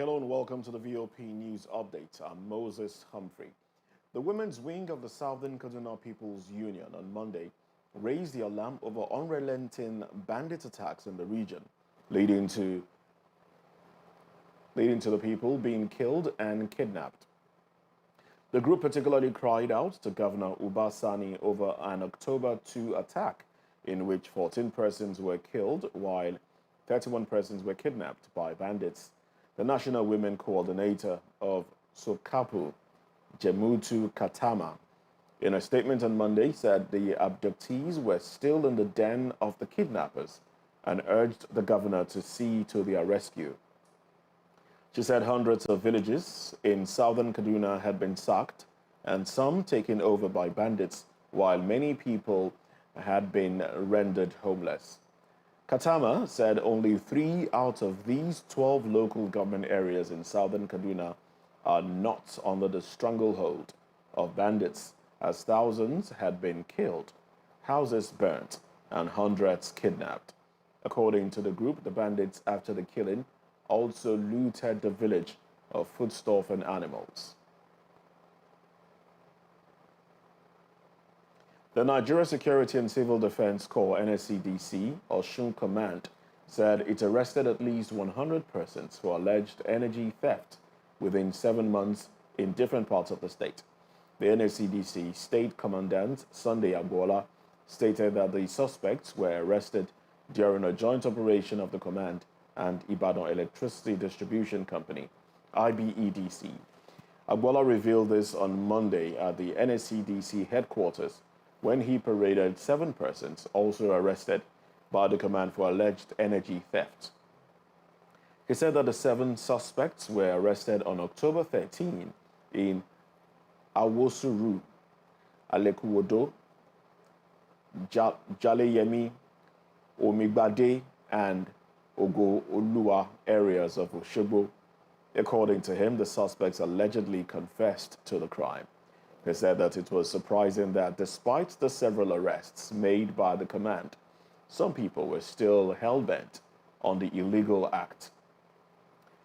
Hello and welcome to the VOP News Update. I'm Moses Humphrey. The women's wing of the Southern Kaduna People's Union on Monday raised the alarm over unrelenting bandit attacks in the region, leading to the people being killed and kidnapped. The group particularly cried out to Governor Uba Sani over an October 2 attack in which 14 persons were killed while 31 persons were kidnapped by bandits. The National Women Coordinator of Sokapu, Jemutu Katama, in a statement on Monday said the abductees were still in the den of the kidnappers and urged the governor to see to their rescue. She said hundreds of villages in southern Kaduna had been sacked and some taken over by bandits, while many people had been rendered homeless. Katama said only 3 out of these 12 local government areas in southern Kaduna are not under the stranglehold of bandits, as thousands had been killed, houses burnt, and hundreds kidnapped. According to the group, the bandits, after the killing, also looted the village of foodstuff and animals. The Nigeria Security and Civil Defense Corps (NSCDC) Osun Command said it arrested at least 100 persons for alleged energy theft within 7 months in different parts of the state. The NSCDC State Commandant Sunday Agbola stated that the suspects were arrested during a joint operation of the command and Ibadan Electricity Distribution Company (IBEDC). Agbola revealed this on Monday at the NSCDC headquarters when he paraded 7 persons also arrested by the command for alleged energy theft. He said that the 7 suspects were arrested on October 13 in Awosuru, Alekuwodo, Jaleyemi, Omigbade, and Ogo-Oluwa areas of Oshogbo. According to him, the suspects allegedly confessed to the crime. He said that it was surprising that despite the several arrests made by the command, some people were still hell-bent on the illegal act.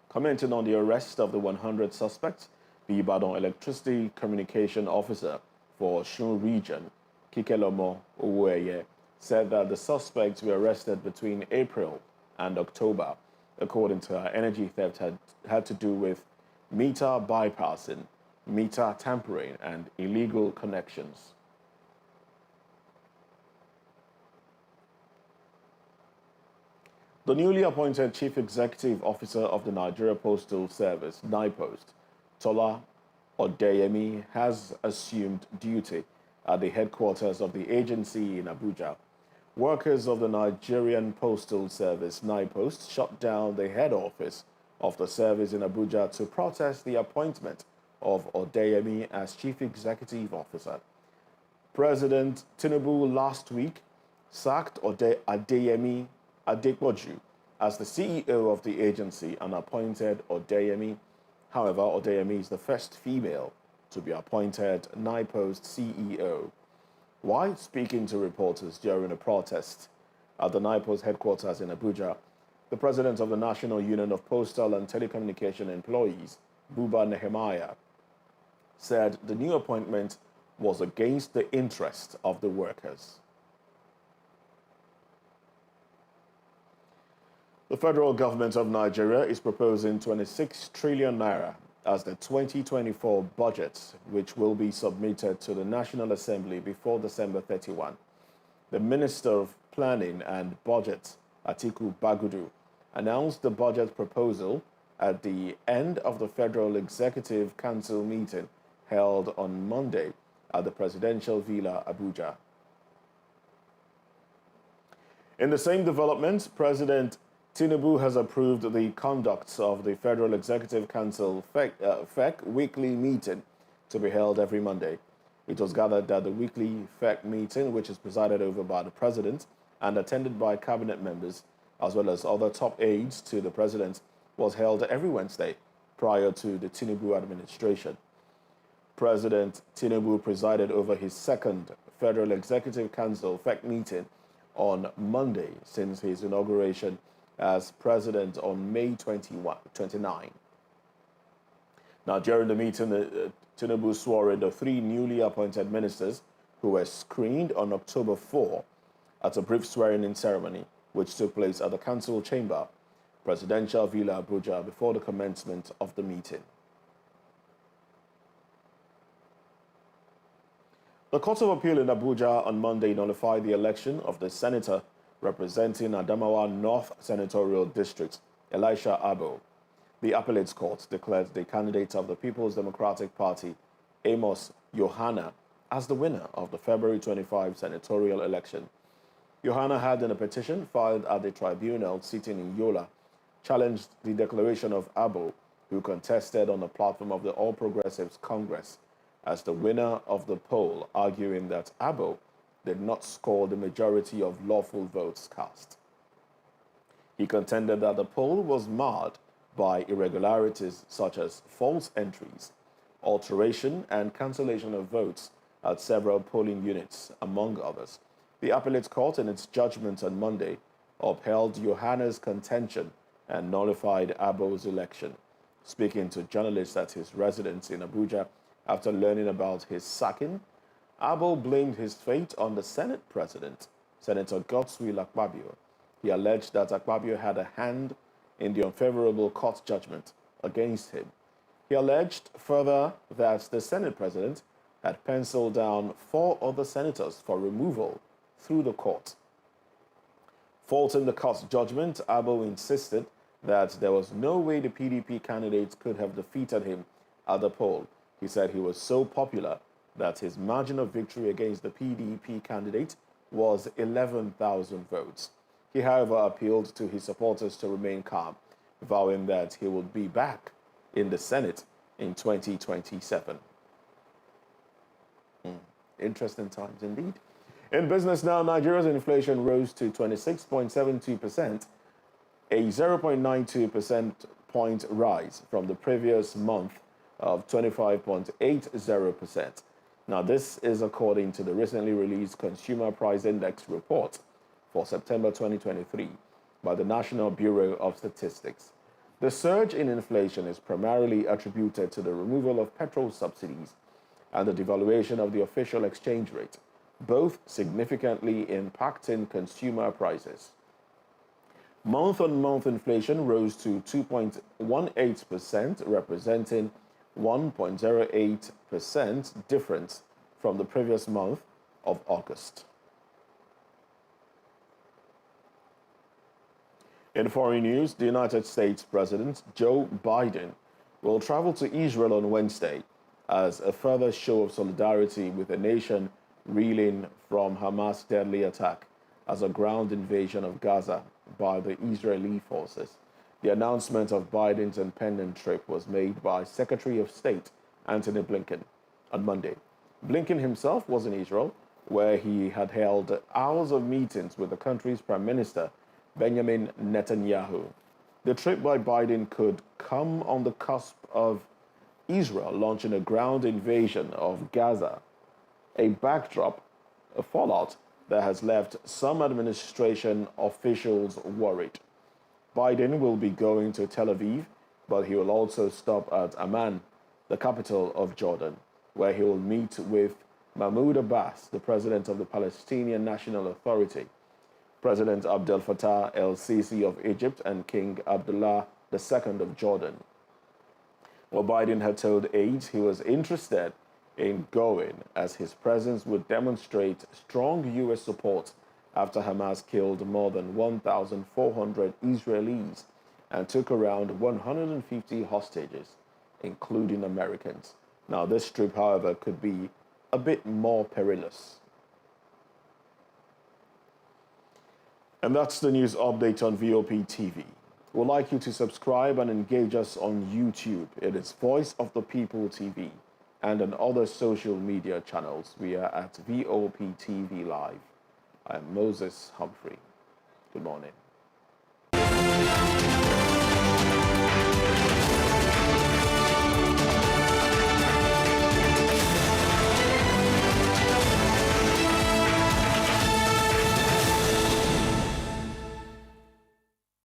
Commenting on the arrest of the 100 suspects, the Ibadan Electricity Communication Officer for Osun Region, Kikelomo Oweye, said that the suspects were arrested between April and October. According to her, energy theft had to do with meter bypassing, meter tampering, and illegal connections. The newly appointed Chief Executive Officer of the Nigeria Postal Service, NIPOST, Tola Odeyemi, has assumed duty at the headquarters of the agency in Abuja. Workers of the Nigerian Postal Service, NIPOST, shut down the head office of the service in Abuja to protest the appointment of Odeyemi as Chief Executive Officer. President Tinubu last week sacked Adeyemi Adepoju as the CEO of the agency and appointed Odeyemi. However, Odeyemi is the first female to be appointed NIPOST CEO. While speaking to reporters during a protest at the NIPOST headquarters in Abuja, the president of the National Union of Postal and Telecommunication Employees, Buba Nehemiah, said the new appointment was against the interest of the workers. The federal government of Nigeria is proposing 26 trillion naira as the 2024 budget, which will be submitted to the National Assembly before December 31. The Minister of Planning and Budget, Atiku Bagudu, announced the budget proposal at the end of the Federal Executive Council meeting held on Monday at the Presidential Villa, Abuja. In the same development, President Tinubu has approved the conduct of the Federal Executive Council FEC weekly meeting to be held every Monday. It was gathered that the weekly FEC meeting, which is presided over by the President and attended by cabinet members, as well as other top aides to the President, was held every Wednesday prior to the Tinubu administration. President Tinubu presided over his second Federal Executive Council FEC meeting on Monday since his inauguration as president on May 29. Now, during the meeting, Tinubu swore in the three newly appointed ministers who were screened on October 4 at a brief swearing-in ceremony, which took place at the Council Chamber, Presidential Villa Abuja, before the commencement of the meeting. The Court of Appeal in Abuja on Monday nullified the election of the senator representing Adamawa North Senatorial District, Elisha Abo. The Appellate Court declared the candidate of the People's Democratic Party, Amos Yohana, as the winner of the February 25 senatorial election. Yohana had, in a petition filed at the tribunal sitting in Yola, challenged the declaration of Abo, who contested on the platform of the All Progressives Congress, as the winner of the poll, arguing that Abo did not score the majority of lawful votes cast. He contended that the poll was marred by irregularities such as false entries, alteration and cancellation of votes at several polling units, among others. The Appellate Court, in its judgment on Monday, upheld Yohana's contention and nullified Abo's election. Speaking to journalists at his residence in Abuja after learning about his sacking, Abo blamed his fate on the Senate President, Senator Godswill Akpabio. He alleged that Akpabio had a hand in the unfavorable court judgment against him. He alleged further that the Senate President had penciled down 4 other senators for removal through the court. Faulting the court's judgment, Abo insisted that there was no way the PDP candidate could have defeated him at the poll. He said he was so popular that his margin of victory against the PDP candidate was 11,000 votes. He, however, appealed to his supporters to remain calm, vowing that he would be back in the Senate in 2027. Interesting times indeed. In business now, Nigeria's inflation rose to 26.72%, a 0.92% point rise from the previous month of 25.80%. Now, this is according to the recently released Consumer Price Index report for September 2023 by the National Bureau of Statistics. The surge in inflation is primarily attributed to the removal of petrol subsidies and the devaluation of the official exchange rate, both significantly impacting consumer prices. Month-on-month inflation rose to 2.18%, representing 1.08% difference from the previous month of August. In foreign news, the United States President Joe Biden will travel to Israel on Wednesday as a further show of solidarity with a nation reeling from Hamas' deadly attack as a ground invasion of Gaza by the Israeli forces. The announcement of Biden's impending trip was made by Secretary of State Antony Blinken on Monday. Blinken himself was in Israel, where he had held hours of meetings with the country's Prime Minister, Benjamin Netanyahu. The trip by Biden could come on the cusp of Israel launching a ground invasion of Gaza, a backdrop, a fallout that has left some administration officials worried. Biden will be going to Tel Aviv, but he will also stop at Amman, the capital of Jordan, where he will meet with Mahmoud Abbas, the president of the Palestinian National Authority, President Abdel Fattah el-Sisi of Egypt, and King Abdullah II of Jordan. Well, Biden had told aides he was interested in going, as his presence would demonstrate strong U.S. support after Hamas killed more than 1,400 Israelis and took around 150 hostages, including Americans. Now, this trip, however, could be a bit more perilous. And that's the news update on VOP TV. We'd like you to subscribe and engage us on YouTube. It is Voice of the People TV. And on other social media channels, we are at VOP TV Live. I am Moses Humphrey. Good morning.